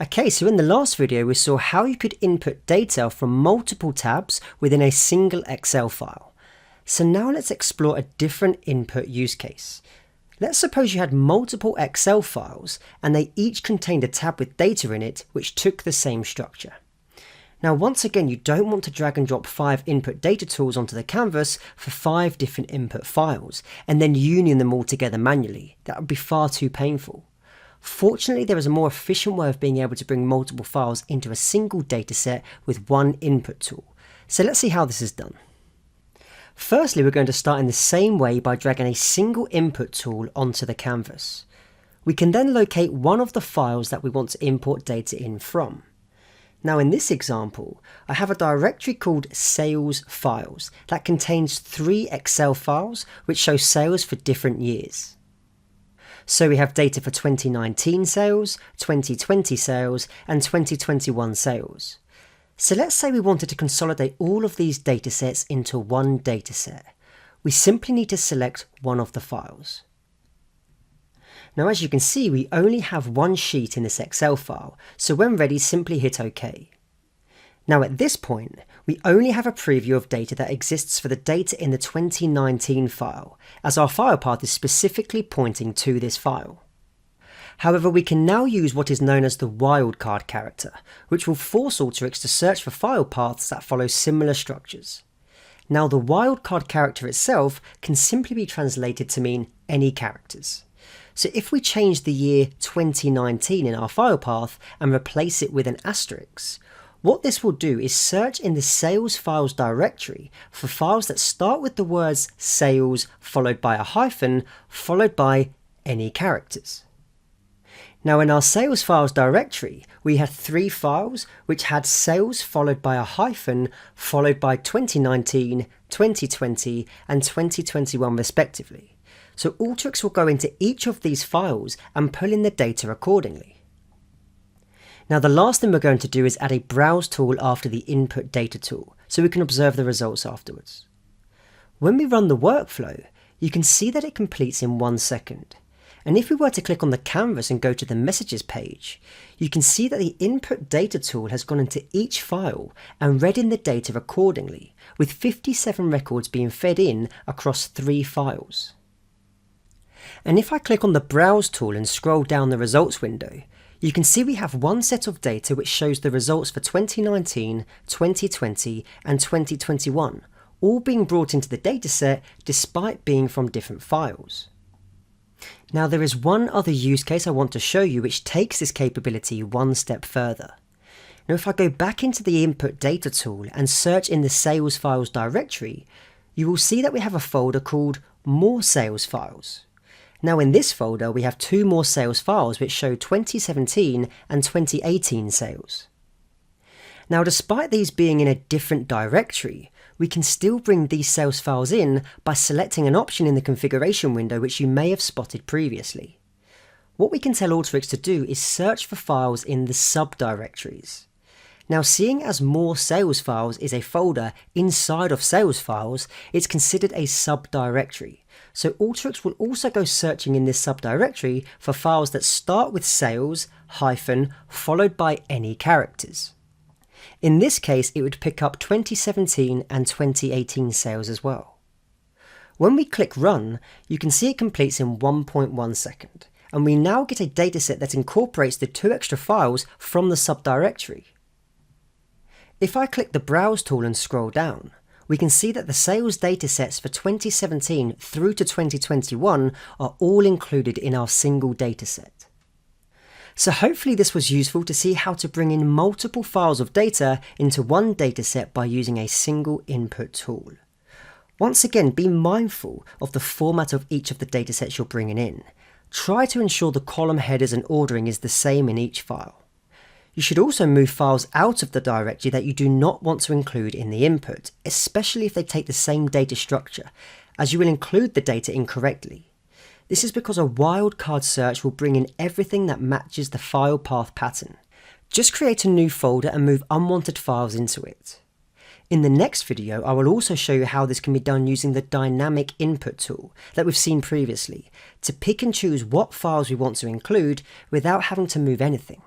Okay, so in the last video we saw how you could input data from multiple tabs within a single Excel file. So now let's explore a different input use case. Let's suppose you had multiple Excel files and they each contained a tab with data in it which took the same structure. Now once again, you don't want to drag and drop 5 input data tools onto the canvas for 5 different input files and then union them all together manually. That would be far too painful. Fortunately, there is a more efficient way of being able to bring multiple files into a single dataset with one input tool. So let's see how this is done. Firstly, we're going to start in the same way by dragging a single input tool onto the canvas. We can then locate one of the files that we want to import data in from. Now in this example, I have a directory called Sales Files that contains 3 Excel files which show sales for different years. So we have data for 2019 sales, 2020 sales, and 2021 sales. So let's say we wanted to consolidate all of these datasets into one dataset. We simply need to select one of the files. Now as you can see, we only have one sheet in this Excel file, so when ready, simply hit OK. Now at this point, we only have a preview of data that exists for the data in the 2019 file, as our file path is specifically pointing to this file. However, we can now use what is known as the wildcard character, which will force Alteryx to search for file paths that follow similar structures. Now the wildcard character itself can simply be translated to mean any characters. So if we change the year 2019 in our file path and replace it with an asterisk, what this will do is search in the sales files directory for files that start with the words sales followed by a hyphen followed by any characters. Now in our sales files directory, we had 3 files which had sales followed by a hyphen followed by 2019, 2020 and 2021 respectively. So Alteryx will go into each of these files and pull in the data accordingly. Now the last thing we're going to do is add a browse tool after the input data tool, so we can observe the results afterwards. When we run the workflow, you can see that it completes in 1 second. And if we were to click on the canvas and go to the messages page, you can see that the input data tool has gone into each file and read in the data accordingly, with 57 records being fed in across 3 files. And if I click on the browse tool and scroll down the results window, you can see we have one set of data which shows the results for 2019, 2020 and 2021, all being brought into the dataset despite being from different files. Now there is one other use case I want to show you which takes this capability one step further. Now if I go back into the input data tool and search in the sales files directory, you will see that we have a folder called More Sales Files. Now in this folder we have 2 more sales files which show 2017 and 2018 sales. Now despite these being in a different directory, we can still bring these sales files in by selecting an option in the configuration window which you may have spotted previously. What we can tell Alteryx to do is search for files in the subdirectories. Now seeing as More Sales Files is a folder inside of Sales Files, it's considered a subdirectory. So Alteryx will also go searching in this subdirectory for files that start with sales, hyphen, followed by any characters. In this case, it would pick up 2017 and 2018 sales as well. When we click Run, you can see it completes in 1.1 second, and we now get a dataset that incorporates the 2 extra files from the subdirectory. If I click the Browse tool and scroll down, we can see that the sales datasets for 2017 through to 2021 are all included in our single dataset. So hopefully this was useful to see how to bring in multiple files of data into one dataset by using a single input tool. Once again, be mindful of the format of each of the datasets you're bringing in. Try to ensure the column headers and ordering is the same in each file. You should also move files out of the directory that you do not want to include in the input, especially if they take the same data structure, as you will include the data incorrectly. This is because a wildcard search will bring in everything that matches the file path pattern. Just create a new folder and move unwanted files into it. In the next video, I will also show you how this can be done using the dynamic input tool that we've seen previously, to pick and choose what files we want to include without having to move anything.